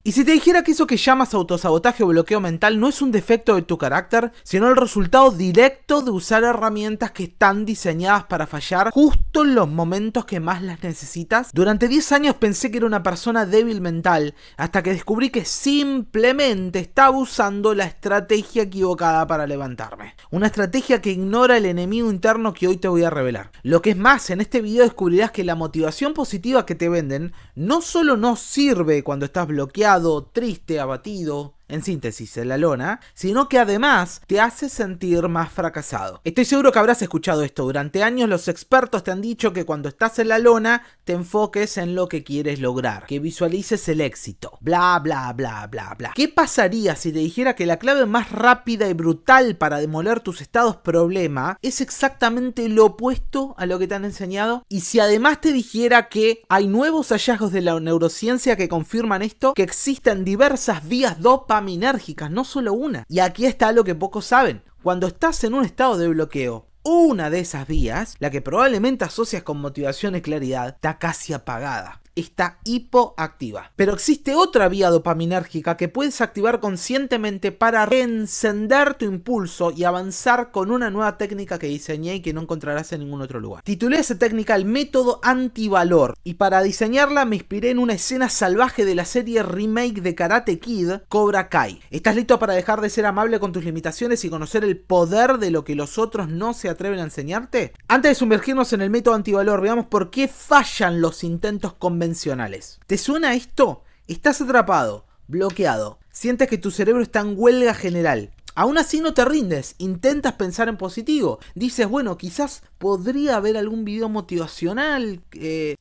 Y si te dijera que eso que llamas autosabotaje o bloqueo mental no es un defecto de tu carácter, sino el resultado directo de usar herramientas que están diseñadas para fallar justo en los momentos que más las necesitas. Durante 10 años pensé que era una persona débil mental, hasta que descubrí que simplemente estaba usando la estrategia equivocada para levantarme. Una estrategia que ignora el enemigo interno que hoy te voy a revelar. Lo que es más, en este video descubrirás que la motivación positiva que te venden no solo no sirve cuando estás bloqueado, triste, abatido, en síntesis, en la lona, sino que además te hace sentir más fracasado. Estoy seguro que habrás escuchado esto. Durante años los expertos te han dicho que cuando estás en la lona te enfoques en lo que quieres lograr, que visualices el éxito, bla bla bla bla bla. ¿Qué pasaría si te dijera que la clave más rápida y brutal para demoler tus estados problema es exactamente lo opuesto a lo que te han enseñado? Y si además te dijera que hay nuevos hallazgos de la neurociencia que confirman esto, que existen diversas vías dopaminérgicas, no solo una. Y aquí está lo que pocos saben. Cuando estás en un estado de bloqueo, una de esas vías, la que probablemente asocias con motivación y claridad, está casi apagada. Está hipoactiva. Pero existe otra vía dopaminérgica que puedes activar conscientemente para reencender tu impulso y avanzar con una nueva técnica que diseñé y que no encontrarás en ningún otro lugar. Titulé esa técnica el método antivalor, y para diseñarla me inspiré en una escena salvaje de la serie remake de Karate Kid, Cobra Kai. ¿Estás listo para dejar de ser amable con tus limitaciones y conocer el poder de lo que los otros no se atreven a enseñarte? Antes de sumergirnos en el método antivalor, veamos por qué fallan los intentos convencionales. ¿Te suena esto? Estás atrapado, bloqueado, sientes que tu cerebro está en huelga general. Aún así no te rindes, intentas pensar en positivo. Dices, bueno, quizás podría haber algún video motivacional,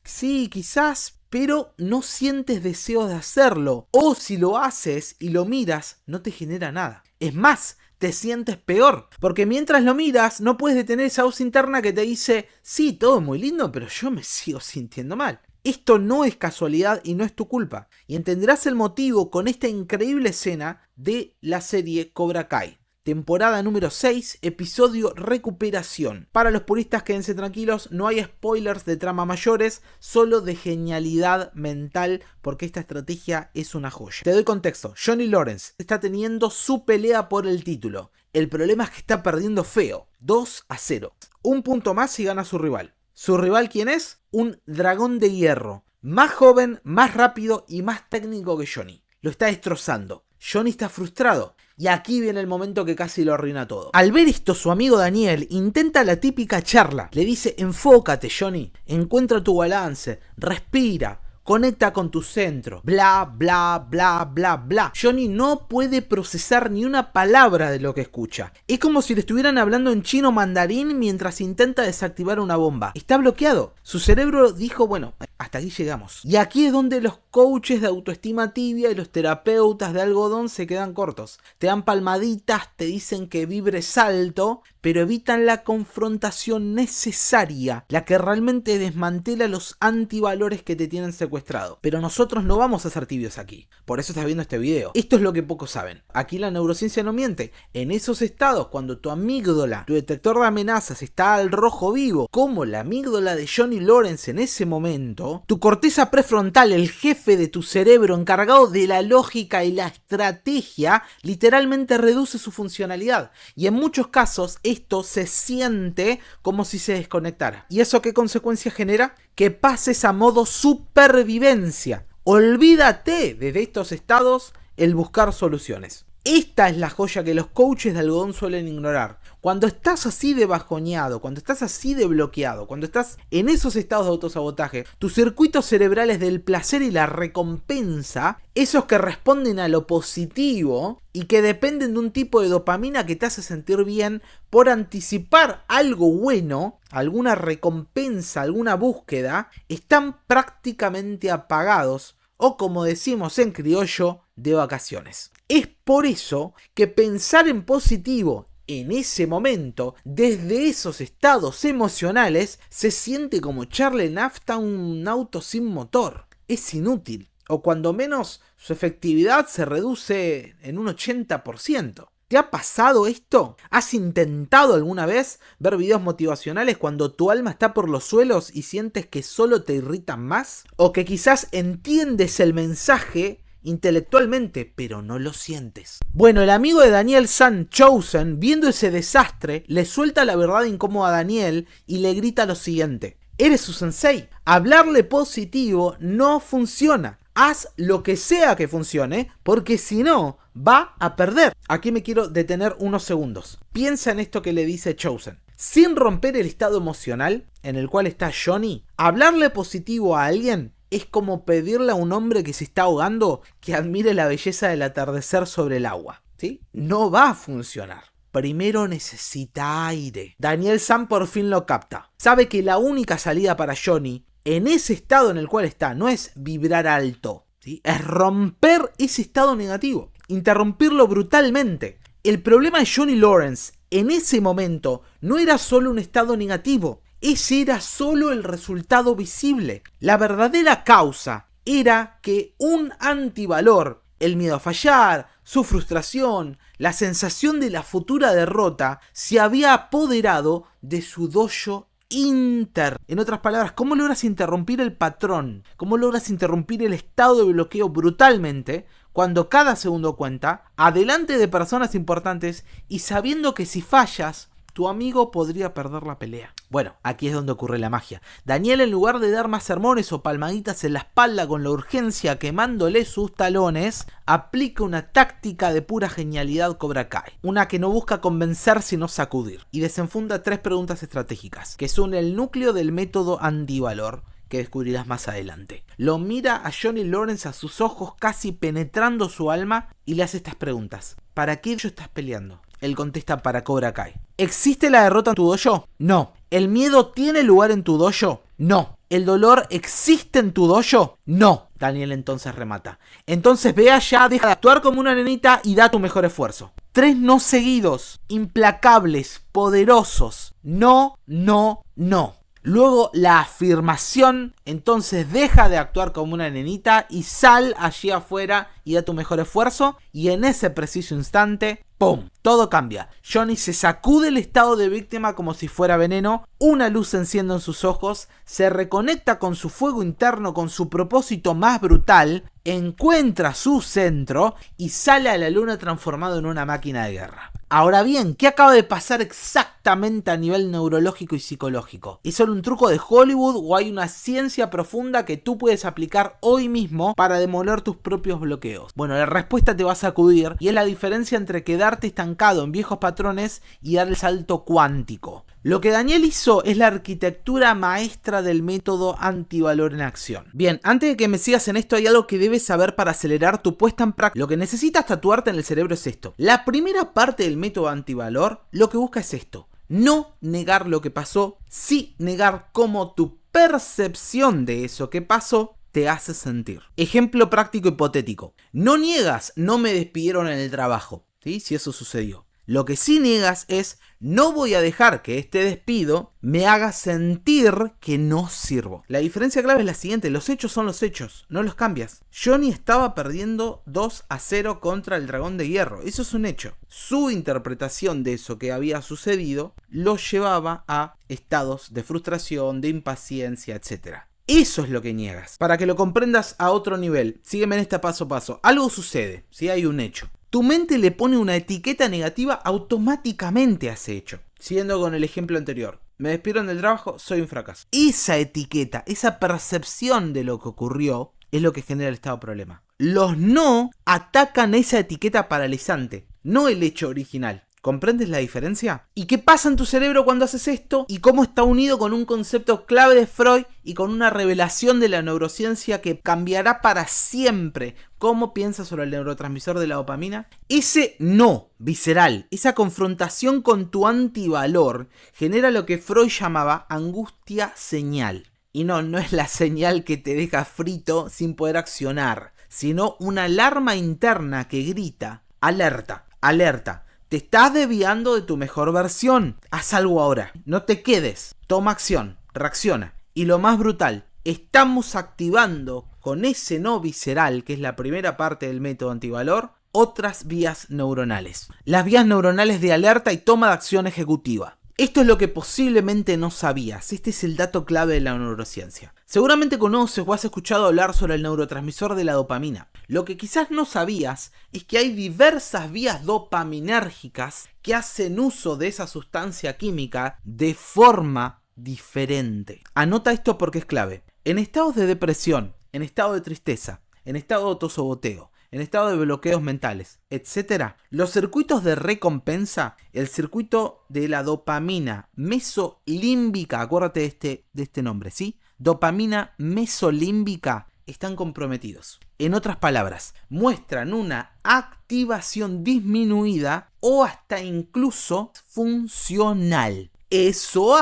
sí, quizás, pero no sientes deseo de hacerlo. O si lo haces y lo miras, no te genera nada. Es más, te sientes peor, porque mientras lo miras no puedes detener esa voz interna que te dice, sí, todo es muy lindo, pero yo me sigo sintiendo mal. Esto no es casualidad y no es tu culpa. Y entenderás el motivo con esta increíble escena de la serie Cobra Kai. Temporada número 6, episodio Recuperación. Para los puristas quédense tranquilos, no hay spoilers de trama mayores, solo de genialidad mental, porque esta estrategia es una joya. Te doy contexto, Johnny Lawrence está teniendo su pelea por el título. El problema es que está perdiendo feo, 2-0. Un punto más y gana su rival. ¿Su rival quién es? Un dragón de hierro. Más joven, más rápido y más técnico que Johnny. Lo está destrozando. Johnny está frustrado. Y aquí viene el momento que casi lo arruina todo. Al ver esto, su amigo Daniel intenta la típica charla. Le dice, enfócate Johnny, encuentra tu balance, respira, conecta con tu centro, bla, bla, bla, bla, bla. Johnny no puede procesar ni una palabra de lo que escucha. Es como si le estuvieran hablando en chino mandarín mientras intenta desactivar una bomba. Está bloqueado. Su cerebro dijo, bueno, hasta aquí llegamos. Y aquí es donde los coaches de autoestima tibia y los terapeutas de algodón se quedan cortos. Te dan palmaditas, te dicen que vibres alto, pero evitan la confrontación necesaria, la que realmente desmantela los antivalores que te tienen secuestrado. Pero nosotros no vamos a ser tibios aquí. Por eso estás viendo este video. Esto es lo que pocos saben. Aquí la neurociencia no miente. En esos estados, cuando tu amígdala, tu detector de amenazas, está al rojo vivo, como la amígdala de Johnny Lawrence en ese momento, tu corteza prefrontal, el jefe de tu cerebro encargado de la lógica y la estrategia, literalmente reduce su funcionalidad. Y en muchos casos esto se siente como si se desconectara. ¿Y eso qué consecuencias genera? Que pases a modo supervivencia. Olvídate de estos estados el buscar soluciones. Esta es la joya que los coaches de algodón suelen ignorar. Cuando estás así de bajoneado, cuando estás así de bloqueado, cuando estás en esos estados de autosabotaje, tus circuitos cerebrales del placer y la recompensa, esos que responden a lo positivo y que dependen de un tipo de dopamina que te hace sentir bien por anticipar algo bueno, alguna recompensa, alguna búsqueda, están prácticamente apagados o, como decimos en criollo, de vacaciones. Es por eso que pensar en positivo en ese momento, desde esos estados emocionales, se siente como echarle nafta a un auto sin motor. Es inútil, o cuando menos su efectividad se reduce en un 80%. ¿Te ha pasado esto? ¿Has intentado alguna vez ver videos motivacionales cuando tu alma está por los suelos y sientes que solo te irritan más? ¿O que quizás entiendes el mensaje intelectualmente, pero no lo sientes. Bueno, el amigo de Daniel San, Chosen, viendo ese desastre, le suelta la verdad incómoda a Daniel y le grita lo siguiente: eres su sensei. Hablarle positivo no funciona. Haz lo que sea que funcione, porque si no, va a perder. Aquí me quiero detener unos segundos. Piensa en esto que le dice Chosen. Sin romper el estado emocional en el cual está Johnny, hablarle positivo a alguien es como pedirle a un hombre que se está ahogando que admire la belleza del atardecer sobre el agua, ¿sí? No va a funcionar. Primero necesita aire. Daniel San por fin lo capta. Sabe que la única salida para Johnny en ese estado en el cual está no es vibrar alto, ¿sí? Es romper ese estado negativo, interrumpirlo brutalmente. El problema de Johnny Lawrence en ese momento no era solo un estado negativo, ese era solo el resultado visible. La verdadera causa era que un antivalor, el miedo a fallar, su frustración, la sensación de la futura derrota, se había apoderado de su dojo interno. En otras palabras, ¿cómo logras interrumpir el patrón? ¿Cómo logras interrumpir el estado de bloqueo brutalmente cuando cada segundo cuenta, adelante de personas importantes y sabiendo que si fallas, tu amigo podría perder la pelea? Bueno, aquí es donde ocurre la magia. Daniel, en lugar de dar más sermones o palmaditas en la espalda con la urgencia quemándole sus talones, aplica una táctica de pura genialidad Cobra Kai. Una que no busca convencer sino sacudir. Y desenfunda 3 preguntas estratégicas, que son el núcleo del método antivalor, que descubrirás más adelante. Lo mira a Johnny Lawrence a sus ojos, casi penetrando su alma, y le hace estas preguntas. ¿Para qué ello estás peleando? Él contesta: para Cobra Kai. ¿Existe la derrota en tu dojo? No. ¿El miedo tiene lugar en tu dojo? No. ¿El dolor existe en tu dojo? No. Daniel entonces remata: entonces ve allá, deja de actuar como una nenita y da tu mejor esfuerzo. 3 no seguidos, implacables, poderosos. No, no, no. Luego la afirmación: entonces deja de actuar como una nenita y sal allí afuera y da tu mejor esfuerzo. Y en ese preciso instante, ¡pum!, todo cambia. Johnny se sacude el estado de víctima como si fuera veneno, una luz se enciende en sus ojos, se reconecta con su fuego interno, con su propósito más brutal, encuentra su centro y sale a la luna transformado en una máquina de guerra. Ahora bien, ¿qué acaba de pasar exactamente a nivel neurológico y psicológico? ¿Es solo un truco de Hollywood o hay una ciencia profunda que tú puedes aplicar hoy mismo para demoler tus propios bloqueos? Bueno, la respuesta te va a sacudir y es la diferencia entre quedarte estancado en viejos patrones y dar el salto cuántico. Lo que Daniel hizo es la arquitectura maestra del método antivalor en acción. Bien, antes de que me sigas en esto, hay algo que debes saber para acelerar tu puesta en práctica. Lo que necesitas tatuarte en el cerebro es esto. La primera parte del método antivalor lo que busca es esto: no negar lo que pasó, sí negar cómo tu percepción de eso que pasó te hace sentir. Ejemplo práctico hipotético: no niegas, no me despidieron en el trabajo, ¿sí? Si eso sucedió. Lo que sí niegas es: no voy a dejar que este despido me haga sentir que no sirvo. La diferencia clave es la siguiente: los hechos son los hechos, no los cambias. Johnny estaba perdiendo 2-0 contra el Dragón de Hierro, eso es un hecho. Su interpretación de eso que había sucedido lo llevaba a estados de frustración, de impaciencia, etc. Eso es lo que niegas. Para que lo comprendas a otro nivel, sígueme en este paso a paso. Algo sucede, ¿sí? Hay un hecho. Tu mente le pone una etiqueta negativa automáticamente a ese hecho. Siguiendo con el ejemplo anterior: me despidieron del trabajo, soy un fracaso. Esa etiqueta, esa percepción de lo que ocurrió, es lo que genera el estado de problema. Los no atacan esa etiqueta paralizante, no el hecho original. ¿Comprendes la diferencia? ¿Y qué pasa en tu cerebro cuando haces esto? ¿Y cómo está unido con un concepto clave de Freud y con una revelación de la neurociencia que cambiará para siempre cómo piensas sobre el neurotransmisor de la dopamina? Ese no visceral, esa confrontación con tu antivalor, genera lo que Freud llamaba angustia señal. Y no es la señal que te deja frito sin poder accionar, sino una alarma interna que grita: alerta, alerta. Te estás desviando de tu mejor versión. Haz algo ahora. No te quedes. Toma acción. Reacciona. Y lo más brutal, estamos activando con ese no visceral, que es la primera parte del método antivalor, otras vías neuronales. Las vías neuronales de alerta y toma de acción ejecutiva. Esto es lo que posiblemente no sabías. Este es el dato clave de la neurociencia. Seguramente conoces o has escuchado hablar sobre el neurotransmisor de la dopamina. Lo que quizás no sabías es que hay diversas vías dopaminérgicas que hacen uso de esa sustancia química de forma diferente. Anota esto porque es clave. En estados de depresión, en estado de tristeza, en estado de autosaboteo, en estado de bloqueos mentales, etc., los circuitos de recompensa, el circuito de la dopamina mesolímbica, acuérdate de este nombre, ¿sí? Dopamina mesolímbica están comprometidos. En otras palabras, muestran una activación disminuida o hasta incluso funcional. Eso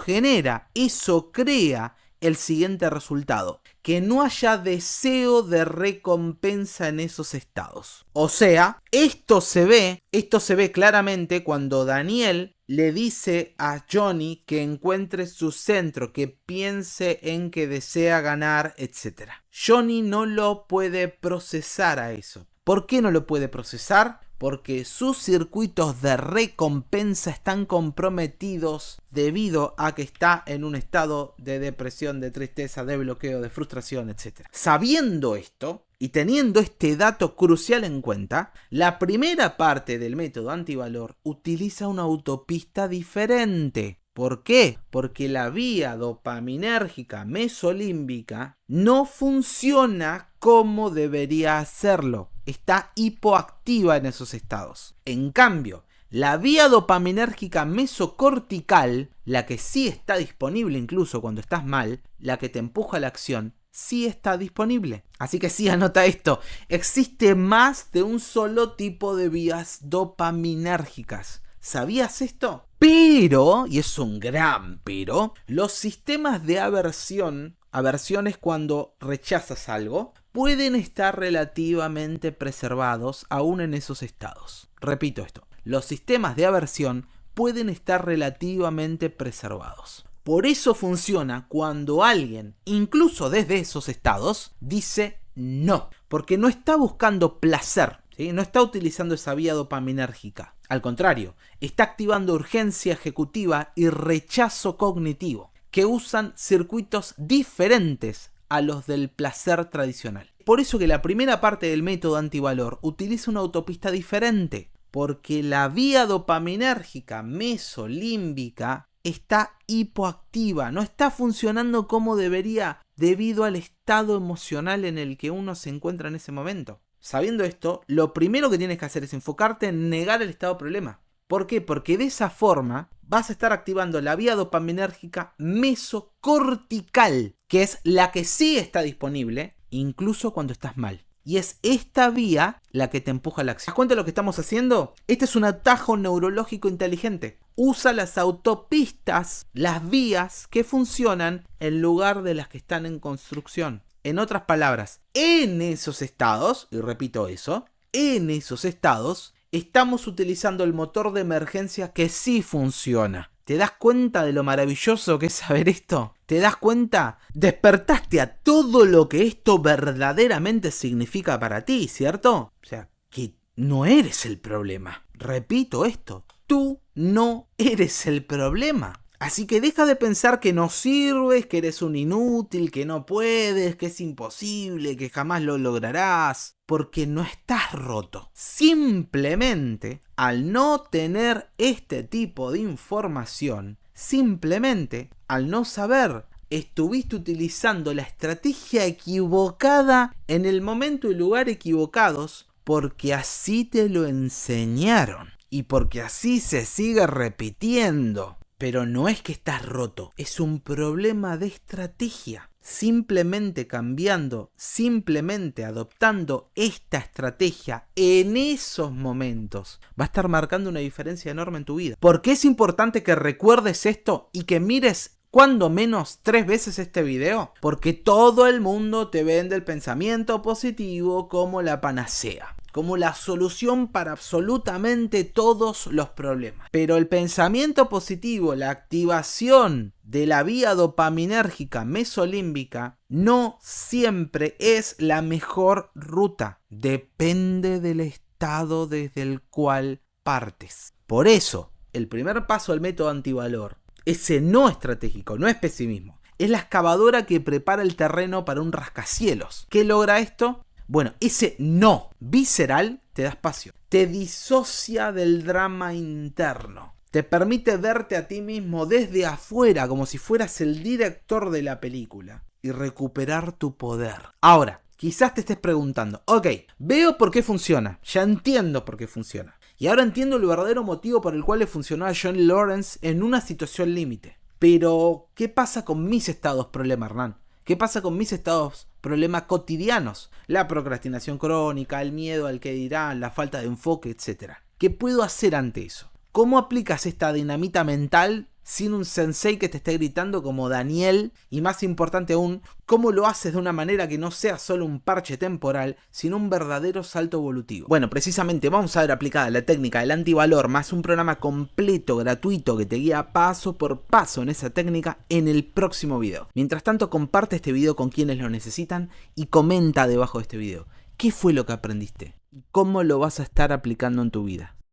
genera, eso crea el siguiente resultado: que no haya deseo de recompensa en esos estados. O sea, esto se ve claramente cuando Daniel le dice a Johnny que encuentre su centro, que piense en que desea ganar, etc. Johnny no lo puede procesar a eso. ¿Por qué no lo puede procesar? Porque sus circuitos de recompensa están comprometidos debido a que está en un estado de depresión, de tristeza, de bloqueo, de frustración, etc. Sabiendo esto y teniendo este dato crucial en cuenta, la primera parte del método antivalor utiliza una autopista diferente. ¿Por qué? Porque la vía dopaminérgica mesolímbica no funciona como debería hacerlo. Está hipoactiva en esos estados. En cambio, la vía dopaminérgica mesocortical, la que sí está disponible incluso cuando estás mal, la que te empuja a la acción, sí está disponible. Así que sí, anota esto. Existe más de un solo tipo de vías dopaminérgicas. ¿Sabías esto? Pero, y es un gran pero, los sistemas de aversión es cuando rechazas algo, pueden estar relativamente preservados aún en esos estados. Repito esto, los sistemas de aversión pueden estar relativamente preservados. Por eso funciona cuando alguien, incluso desde esos estados, dice no, porque no está buscando placer, ¿sí? No está utilizando esa vía dopaminérgica. Al contrario, está activando urgencia ejecutiva y rechazo cognitivo, que usan circuitos diferentes a los del placer tradicional. Por eso que la primera parte del método antivalor utiliza una autopista diferente, porque la vía dopaminérgica mesolímbica está hipoactiva, no está funcionando como debería debido al estado emocional en el que uno se encuentra en ese momento. Sabiendo esto, lo primero que tienes que hacer es enfocarte en negar el estado problema. ¿Por qué? Porque de esa forma vas a estar activando la vía dopaminérgica mesocortical, que es la que sí está disponible, incluso cuando estás mal. Y es esta vía la que te empuja a la acción. ¿Te das cuenta de lo que estamos haciendo? Este es un atajo neurológico inteligente. Usa las autopistas, las vías que funcionan en lugar de las que están en construcción. En otras palabras, en esos estados, y repito eso, en esos estados estamos utilizando el motor de emergencia que sí funciona. ¿Te das cuenta de lo maravilloso que es saber esto? ¿Te das cuenta? Despertaste a todo lo que esto verdaderamente significa para ti, ¿cierto? O sea, que no eres el problema. Repito esto, tú no eres el problema. Así que deja de pensar que no sirves, que eres un inútil, que no puedes, que es imposible, que jamás lo lograrás, porque no estás roto. Simplemente, al no tener este tipo de información, simplemente, al no saber, estuviste utilizando la estrategia equivocada en el momento y lugar equivocados, porque así te lo enseñaron y porque así se sigue repitiendo. Pero no es que estás roto, es un problema de estrategia. Simplemente cambiando, simplemente adoptando esta estrategia en esos momentos va a estar marcando una diferencia enorme en tu vida. ¿Por qué es importante que recuerdes esto y que mires cuando menos 3 veces este video? Porque todo el mundo te vende el pensamiento positivo como la panacea, como la solución para absolutamente todos los problemas. Pero el pensamiento positivo, la activación de la vía dopaminérgica mesolímbica, no siempre es la mejor ruta. Depende del estado desde el cual partes. Por eso, el primer paso al método antivalor, ese no estratégico, no es pesimismo, es la excavadora que prepara el terreno para un rascacielos. ¿Qué logra esto? Bueno, ese no visceral te da espacio, te disocia del drama interno, te permite verte a ti mismo desde afuera como si fueras el director de la película y recuperar tu poder. Ahora, quizás te estés preguntando, ok, veo por qué funciona, ya entiendo por qué funciona. Y ahora entiendo el verdadero motivo por el cual le funcionó a John Lawrence en una situación límite. Pero, ¿qué pasa con mis estados problema, Hernán? ¿Qué pasa con mis estados problema cotidianos? La procrastinación crónica, el miedo al que dirán, la falta de enfoque, etc. ¿Qué puedo hacer ante eso? ¿Cómo aplicas esta dinamita mental sin un sensei que te esté gritando como Daniel? Y más importante aún, ¿cómo lo haces de una manera que no sea solo un parche temporal, sino un verdadero salto evolutivo? Bueno, precisamente vamos a ver aplicada la técnica del antivalor más un programa completo, gratuito, que te guía paso por paso en esa técnica en el próximo video. Mientras tanto, comparte este video con quienes lo necesitan y comenta debajo de este video. ¿Qué fue lo que aprendiste? ¿Y cómo lo vas a estar aplicando en tu vida?